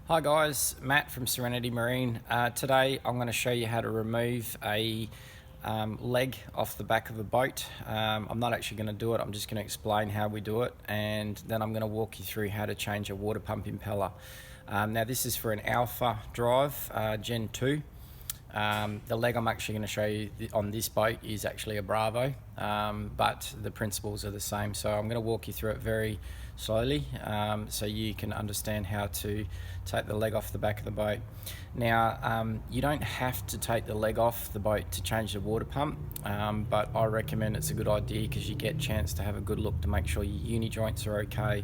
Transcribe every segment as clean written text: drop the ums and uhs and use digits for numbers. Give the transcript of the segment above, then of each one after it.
Hi guys, Matt from Renity Marine. Today I'm going to show you how to remove a leg off the back of a boat. I'm not actually going to do it, I'm just going to explain how we do it, and then I'm going to walk you through how to change a water pump impeller. Now this is for an Alpha drive, Gen 2. The leg I'm actually going to show you on this boat is actually a Bravo, but the principles are the same. So I'm going to walk you through it very slowly so you can understand how to take the leg off the back of the boat. Now you don't have to take the leg off the boat to change the water pump, but I recommend it's a good idea because you get a chance to have a good look to make sure your uni joints are okay,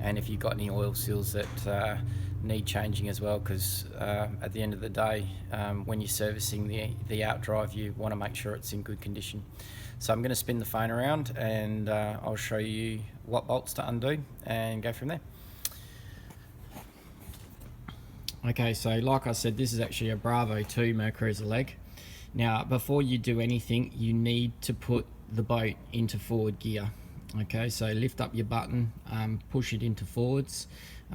and if you've got any oil seals that need changing as well, because at the end of the day, when you're servicing the outdrive, you want to make sure it's in good condition. So I'm going to spin the phone around and I'll show you what bolts to undo and go from there. Okay, so like I said, this is actually a Bravo 2 mercruiser leg. Now before you do anything, you need to put the boat into forward gear. Okay, so lift up your button, push it into forwards.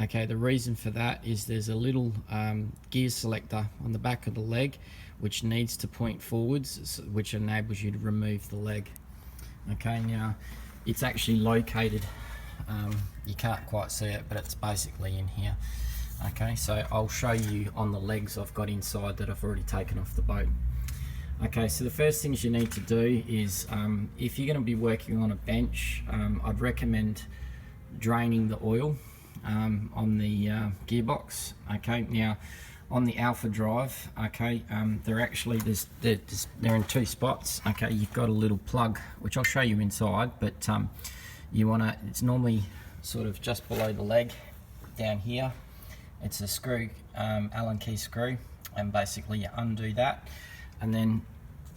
Okay, the reason for that is there's a little gear selector on the back of the leg which needs to point forwards, which enables you to remove the leg. Okay, now it's actually located, you can't quite see it, but it's basically in here. Okay, so I'll show you on the legs I've got inside that I've already taken off the boat. Okay, so the first things you need to do is, if you're going to be working on a bench, I'd recommend draining the oil on the gearbox. Okay, now on the Alpha drive, okay, they're actually they're in two spots. Okay, you've got a little plug which I'll show you inside, but you want to, it's normally sort of just below the leg down here. It's a screw, Allen key screw, and basically you undo that, and then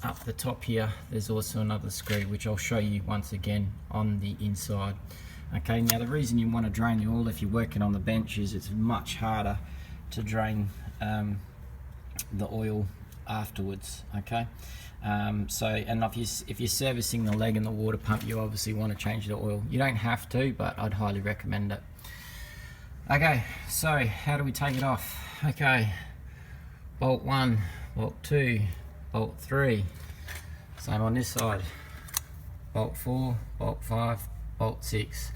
up the top here there's also another screw which I'll show you once again on the inside. Okay, now the reason you want to drain the oil if you're working on the bench is it's much harder to drain the oil afterwards. Okay, so, and if you're servicing the leg and the water pump, you obviously want to change the oil. You don't have to, but I'd highly recommend it. Okay, so how do we take it off? Okay, bolt 1, bolt 2, bolt 3, same on this side, bolt 4, bolt 5, bolt 6.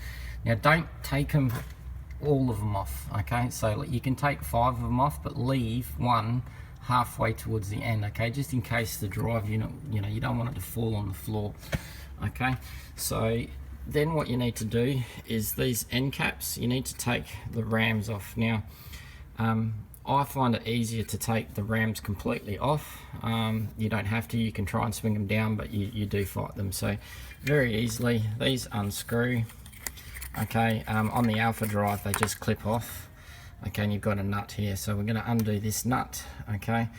Now don't take them, all of them off. Okay, so you can take 5 of them off, but leave one halfway towards the end. Okay, just in case the drive unit, you don't want it to fall on the floor. Okay, so then what you need to do is these end caps, you need to take the rams off. Now I find it easier to take the rams completely off. You don't have to, you can try and swing them down, but you do fight them. So very easily these unscrew. Okay, on the Alpha drive they just clip off. Okay, and you've got a nut here, so we're going to undo this nut. Okay,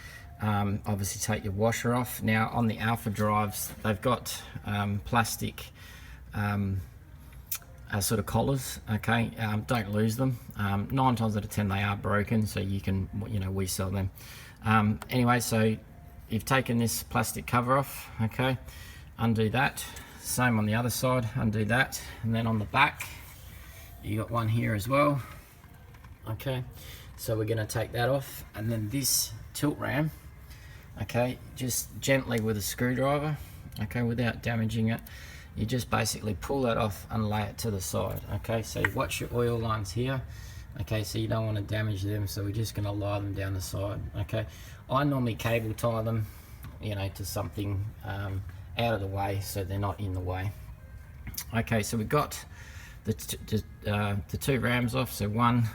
obviously take your washer off. Now on the Alpha drives they've got plastic sort of collars. Okay, don't lose them. 9 times out of 10 they are broken, so you can, we sell them. Anyway, so you've taken this plastic cover off. Okay, undo that. Same on the other side, undo that, and then on the back you got one here as well. Okay, so we're going to take that off, and then this tilt ram, okay, just gently with a screwdriver, okay, without damaging it, you just basically pull that off and lay it to the side. Okay, so watch your oil lines here. Okay, so you don't want to damage them, so we're just going to lie them down the side. Okay, I normally cable tie them, to something out of the way so they're not in the way. Okay, so we've got the 2 rams off, so 1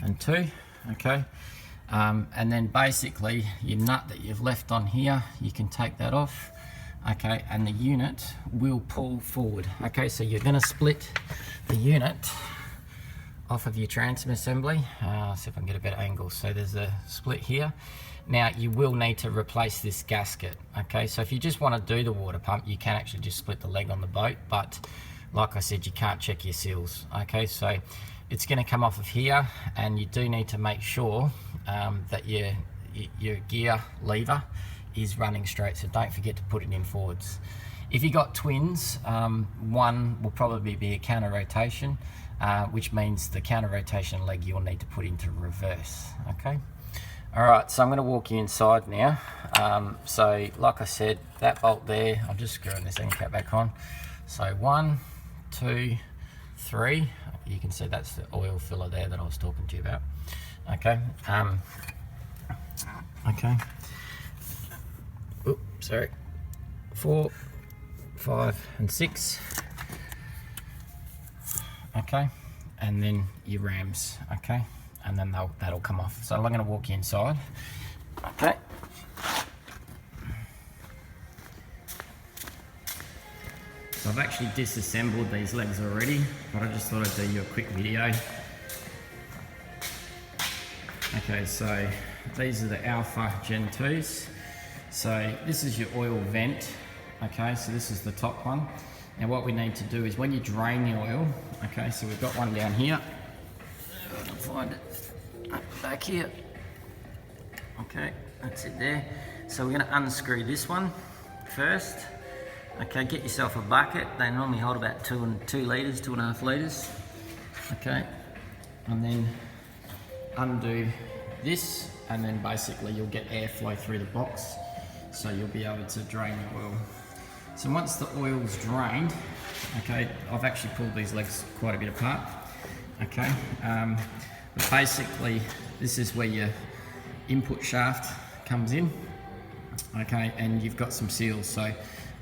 and 2. Okay, and then basically your nut that you've left on here, you can take that off. Okay, and the unit will pull forward. Okay, so you're going to split the unit off of your transom assembly. See if I can get a better angle. So there's a split here. Now you will need to replace this gasket. Okay, so if you just want to do the water pump, you can actually just split the leg on the boat, but like I said, you can't check your seals. Okay, so it's going to come off of here, and you do need to make sure that your gear lever is running straight, so don't forget to put it in forwards. If you got twins, one will probably be a counter rotation, which means the counter rotation leg you'll need to put into reverse. Okay. All right, so I'm going to walk you inside now. So like I said, that bolt there, I'm just screwing this end cap back on. So 1, 2, 3. You can see that's the oil filler there that I was talking to you about. Okay. Okay. Oops, sorry. 4, 5, and 6. Okay, and then your rams. Okay. And then that'll come off. So I'm going to walk you inside. Okay. So I've actually disassembled these legs already, but I just thought I'd do you a quick video. Okay, so these are the Alpha Gen 2s. So this is your oil vent. Okay, so this is the top one. Now what we need to do is when you drain the oil, okay, so we've got one down here. I can find it back here. Okay, that's it there. So we're going to unscrew this one first. Okay, get yourself a bucket. They normally hold about 2 litres, 2.5 litres. Okay, and then undo this, and then basically you'll get airflow through the box, so you'll be able to drain the oil. So once the oil's drained, okay, I've actually pulled these legs quite a bit apart. Okay, but basically this is where your input shaft comes in. Okay, and you've got some seals, so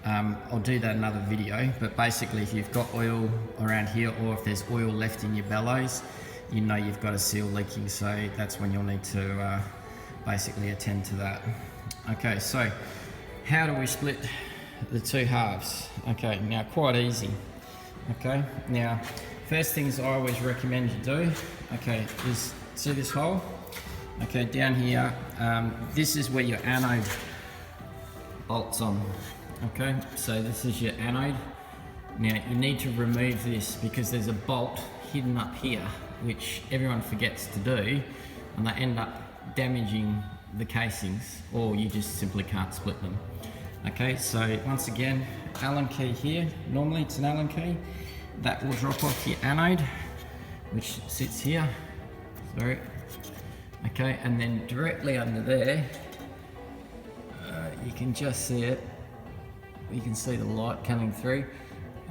I'll do that in another video, but basically if you've got oil around here, or if there's oil left in your bellows, you know you've got a seal leaking, so that's when you'll need to basically attend to that. Okay, so how do we split the two halves? Okay, now quite easy. Okay, now first things I always recommend you do, okay, is see this hole? Okay, down here, this is where your anode bolts on. Okay, so this is your anode. Now you need to remove this because there's a bolt hidden up here which everyone forgets to do, and they end up damaging the casings, or you just simply can't split them. Okay, so once again, Allen key here. Normally it's an Allen key. That will drop off your anode, which sits here. Sorry. Okay, and then directly under there, you can just see it. You can see the light coming through.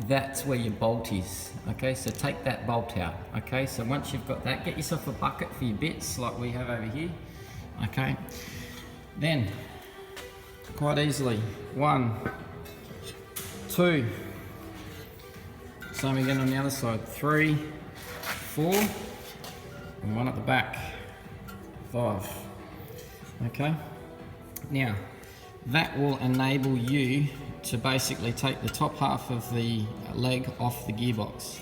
That's where your bolt is. Okay, so take that bolt out. Okay, so once you've got that, get yourself a bucket for your bits like we have over here. Okay, then quite easily, 1, 2, same again on the other side, 3, 4, and 1 at the back, 5. Okay, now that will enable you to basically take the top half of the leg off the gearbox.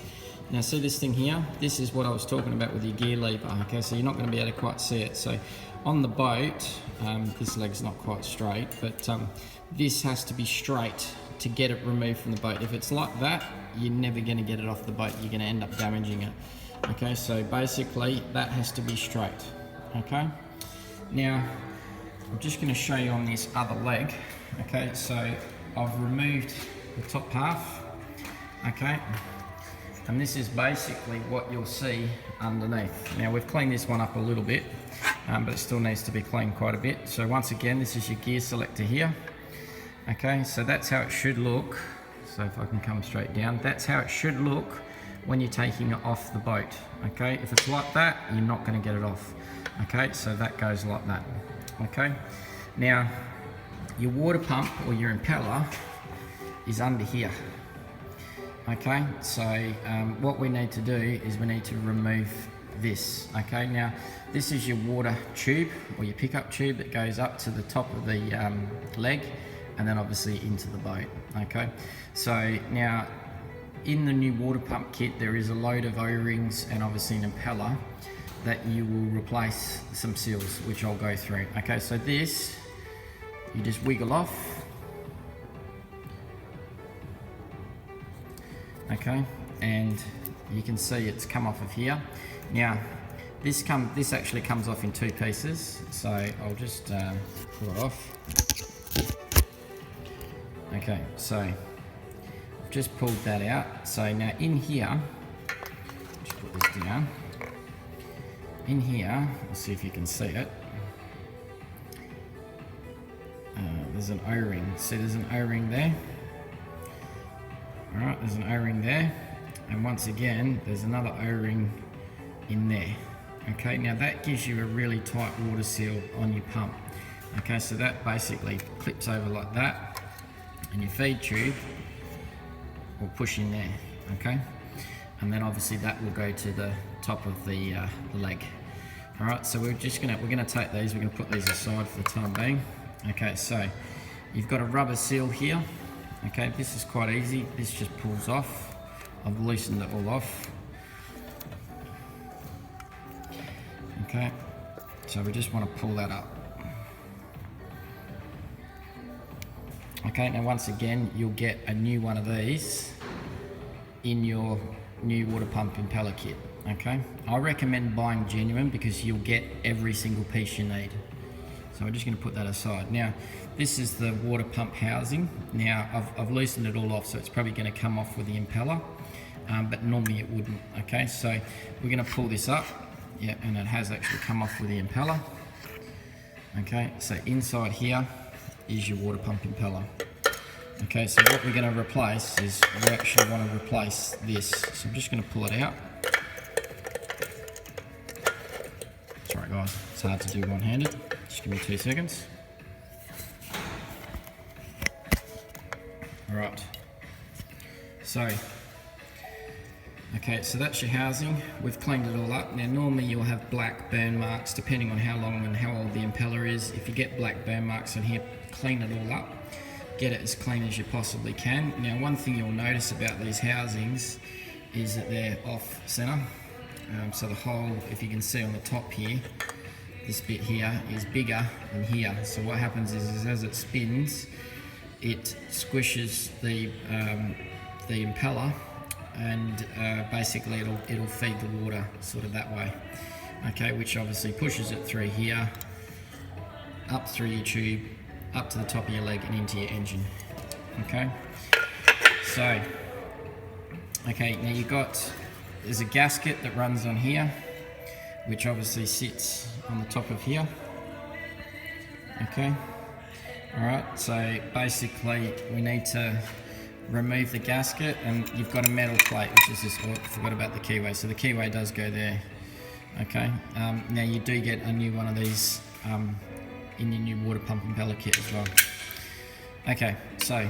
Now see this thing here? This is what I was talking about with your gear lever. Okay, so you're not going to be able to quite see it. So on the boat, this leg's not quite straight, but this has to be straight to get it removed from the boat. If it's like that, you're never going to get it off the boat. You're going to end up damaging it. Okay, so basically that has to be straight. Okay, now I'm just going to show you on this other leg. Okay, so I've removed the top half. Okay, and this is basically what you'll see underneath. Now we've cleaned this one up a little bit, but it still needs to be cleaned quite a bit. So once again, this is your gear selector here. Okay, so that's how it should look. So if I can come straight down, that's how it should look when you're taking it off the boat. Okay, if it's like that, you're not going to get it off. Okay, so that goes like that. Okay, now your water pump or your impeller is under here. Okay, so what we need to do is we need to remove this. Okay, now this is your water tube or your pickup tube that goes up to the top of the leg and then obviously into the boat. Okay, so now in the new water pump kit there is a load of O-rings and obviously an impeller that you will replace some seals, which I'll go through. Okay, so this you just wiggle off. Okay, and you can see it's come off of here. Now this actually comes off in 2 pieces, so I'll just pull it off. Okay, so I've just pulled that out. So now in here, just this down. In here, let's see if you can see it. There's an O-ring. See, there's an O-ring there. All right, there's an O-ring there, and once again, there's another O-ring in there. Okay, now that gives you a really tight water seal on your pump. Okay, so that basically clips over like that, and your feed tube will push in there. Okay, and then obviously that will go to the top of the leg. All right, so we're gonna take these. We're gonna put these aside for the time being. Okay, so you've got a rubber seal here. Okay, this is quite easy. This just pulls off. I've loosened it all off. Okay, so we just want to pull that up. Okay, now once again, you'll get a new one of these in your new water pump impeller kit. Okay, I recommend buying genuine because you'll get every single piece you need. So we're just going to put that aside. Now, this is the water pump housing. Now, I've loosened it all off, so it's probably going to come off with the impeller, but normally it wouldn't. Okay, so we're going to pull this up. Yeah, and it has actually come off with the impeller. Okay, so inside here is your water pump impeller. Okay, so what we're going to replace is we actually want to replace this. So I'm just going to pull it out. Sorry guys, it's hard to do one-handed. Just give me 2 seconds. Alright, so okay, so that's your housing. We've cleaned it all up. Now normally you'll have black burn marks depending on how long and how old the impeller is. If you get black burn marks on here, clean it all up. Get it as clean as you possibly can. Now one thing you'll notice about these housings is that they're off center. So the hole, if you can see on the top here, this bit here is bigger than here. So what happens is as it spins, it squishes the impeller, and basically it'll feed the water sort of that way. Okay, which obviously pushes it through here, up through your tube, up to the top of your leg and into your engine. Okay, so okay, now there's a gasket that runs on here, which obviously sits on the top of here. Okay, all right, so basically we need to remove the gasket, and you've got a metal plate, which is this. Oh, I forgot about the keyway. So the keyway does go there. Okay, now you do get a new one of these in your new water pump impeller kit as well. Okay, so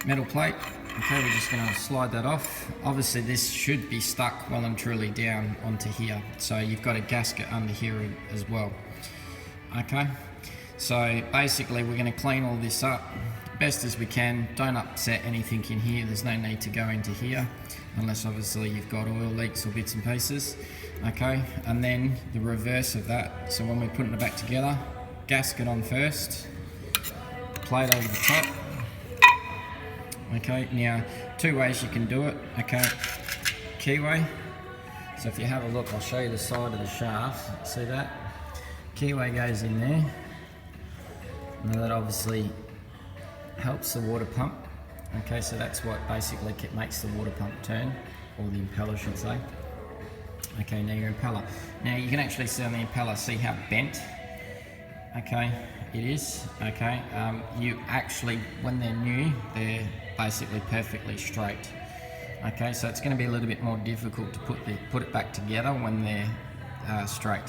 metal plate. Okay, we're just going to slide that off. Obviously this should be stuck well and truly down onto here, so you've got a gasket under here as well. Okay, so basically we're going to clean all this up best as we can. Don't upset anything in here. There's no need to go into here unless obviously you've got oil leaks or bits and pieces. Okay, and then the reverse of that, so when we're putting it back together, gasket on first, plate over the top. Okay, now 2 ways you can do it. Okay, keyway. So if you have a look, I'll show you the side of the shaft. See that? Keyway goes in there. Now that obviously helps the water pump. Okay, so that's what basically makes the water pump turn, or the impeller should say. Okay, now your impeller. Now you can actually see on the impeller, see how bent, okay, it is. Okay, you actually, when they're new, they're basically perfectly straight. Okay, so it's going to be a little bit more difficult to put it back together when they're straight.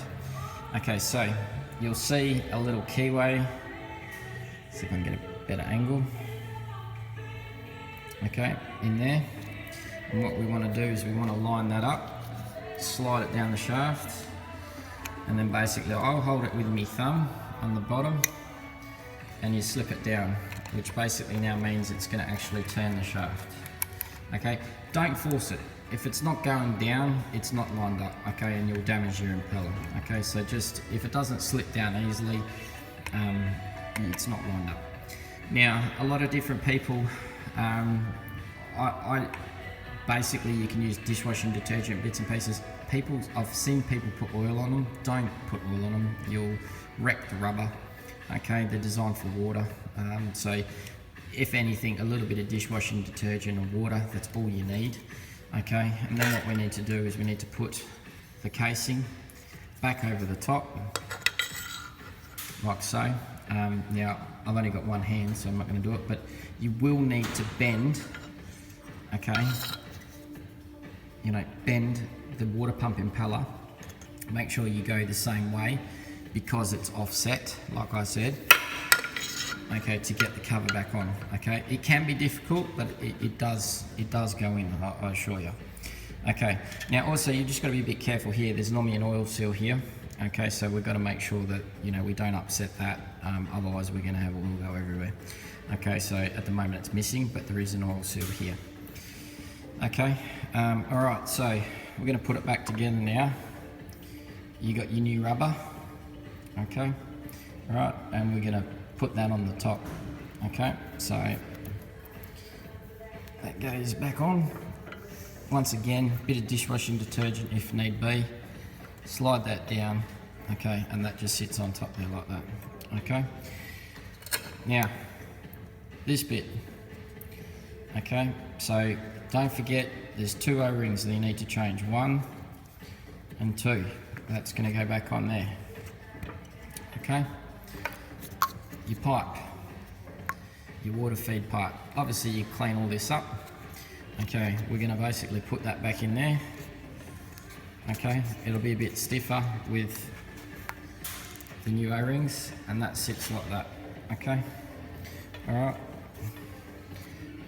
Okay, so you'll see a little keyway. See if I can get a better angle. Okay, in there. And what we want to do is we want to line that up, slide it down the shaft, and then basically I'll hold it with my thumb on the bottom, and you slip it down, which basically now means it's going to actually turn the shaft. Okay, don't force it. If it's not going down, it's not lined up, okay, and you'll damage your impeller. Okay, so just, if it doesn't slip down easily, it's not lined up. Now, a lot of different people, basically you can use dishwashing detergent, bits and pieces. I've seen people put oil on them. Don't put oil on them. You'll wreck the rubber. Okay, they're designed for water. So if anything, a little bit of dishwashing detergent and water, that's all you need. Okay, and then what we need to do is we need to put the casing back over the top, like so. Now, I've only got one hand, so I'm not going to do it, but you will need to bend, okay, you know, bend the water pump impeller. Make sure you go the same way because it's offset, like I said, okay, to get the cover back on, okay. It can be difficult, but it does go in, I assure you. Okay, now also you just got to be a bit careful here. There's normally an oil seal here. Okay, so we've got to make sure that, you know, we don't upset that, otherwise we're going to have oil go everywhere. Okay, so at the moment it's missing, but there is an oil seal here. Okay, all right, so we're going to put it back together now. You got your new rubber, okay, all right, and we're going to put that on the top. Okay, so that goes back on. Once again, bit of dishwashing detergent if need be. Slide that down, okay, and that just sits on top there like that, okay. Now, this bit, okay, so don't forget there's 2 O-rings that you need to change, 1 and 2. That's going to go back on there, okay. Your pipe, your water feed pipe, obviously you clean all this up, okay. We're going to basically put that back in there. Okay, it'll be a bit stiffer with the new O-rings, and that sits like that. Okay, all right.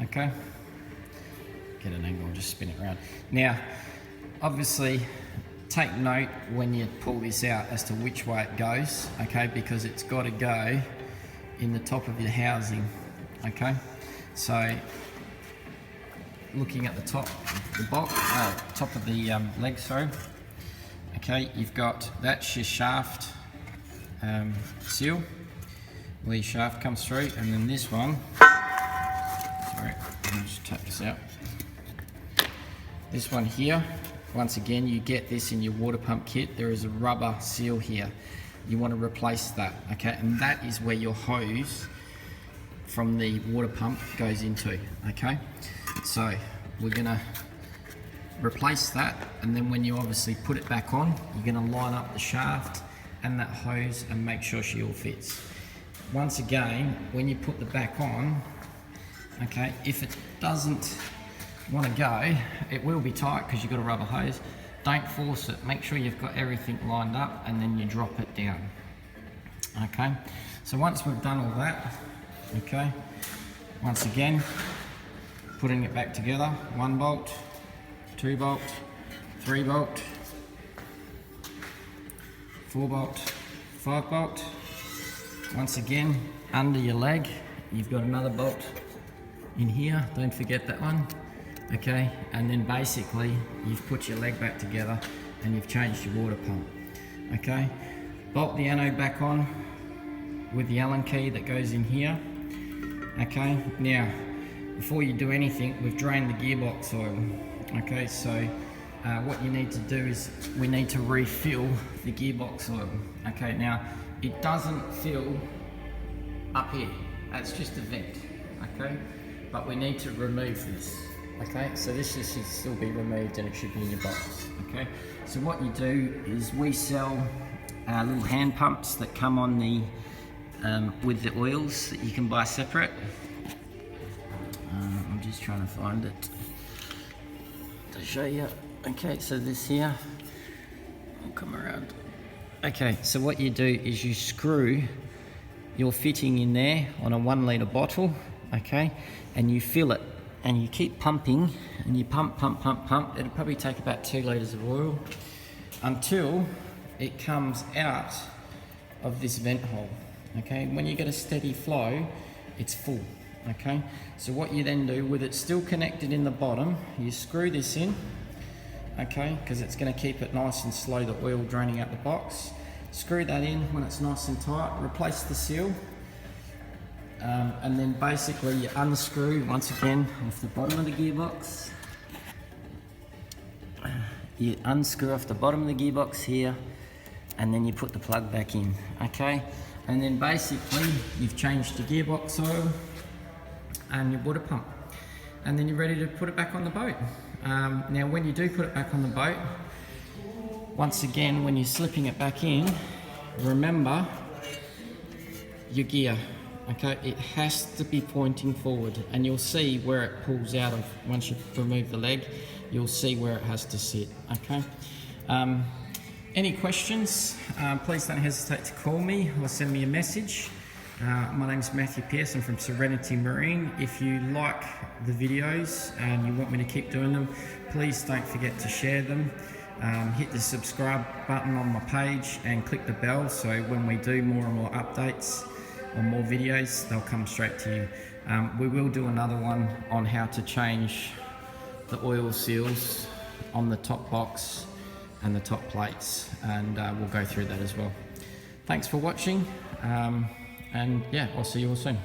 Okay, get an angle, just spin it around. Now, obviously, take note when you pull this out as to which way it goes. Okay, because it's got to go in the top of your housing. Okay, so looking at the top, the box, top of the leg, sorry. Okay, you've got, that's your shaft seal, where your shaft comes through, and then this one, sorry, let me just take this out. This one here, once again, you get this in your water pump kit, there is a rubber seal here. You want to replace that, okay, and that is where your hose from the water pump goes into, okay. So we're going to replace that, and then when you obviously put it back on, you're going to line up the shaft and that hose and make sure she all fits. Once again, when you put the back on, okay, if it doesn't want to go, it will be tight because you've got a rubber hose. Don't force it, make sure you've got everything lined up, and then you drop it down. Okay, so once we've done all that, okay, once again, putting it back together, 1 bolt, 2 bolt, 3 bolt, 4 bolt, 5 bolt. Once again, under your leg, you've got another bolt in here, don't forget that one. Okay, and then basically you've put your leg back together and you've changed your water pump. Okay, bolt the anode back on with the Allen key that goes in here. Okay, now before you do anything, we've drained the gearbox oil. Okay, so what you need to do is we need to refill the gearbox oil. Okay, now it doesn't fill up here, that's just a vent. Okay, but we need to remove this. Okay, so this should still be removed and it should be in your box. Okay, so what you do is we sell little hand pumps that come on the with the oils that you can buy separate. I'm just trying to find it to show you. Okay, so this here, I'll come around. Okay, so what you do is you screw your fitting in there on a 1 litre bottle, okay, and you fill it. And you keep pumping, and you pump. It'll probably take about 2 litres of oil until it comes out of this vent hole. Okay, when you get a steady flow, it's full. Okay, so what you then do, with it still connected in the bottom, you screw this in. Okay, because it's going to keep it nice and slow, the oil draining out the box. Screw that in when it's nice and tight. Replace the seal. And then basically you unscrew once again off the bottom of the gearbox. You unscrew off the bottom of the gearbox here, and then you put the plug back in. Okay, and then basically you've changed your gearbox oil and your water pump, and then you're ready to put it back on the boat. Now when you do put it back on the boat, once again when you're slipping it back in, remember your gear. Okay, it has to be pointing forward, and you'll see where it pulls out of. Once you remove the leg, you'll see where it has to sit. Okay. Any questions, please don't hesitate to call me or send me a message. My name's Matthew Pearson from Renity Marine. If you like the videos and you want me to keep doing them, please don't forget to share them. Hit the subscribe button on my page and click the bell, so when we do more and more updates or more videos, they'll come straight to you. We will do another one on how to change the oil seals on the top box and the top plates, and we'll go through that as well. Thanks for watching, and yeah, I'll see you all soon.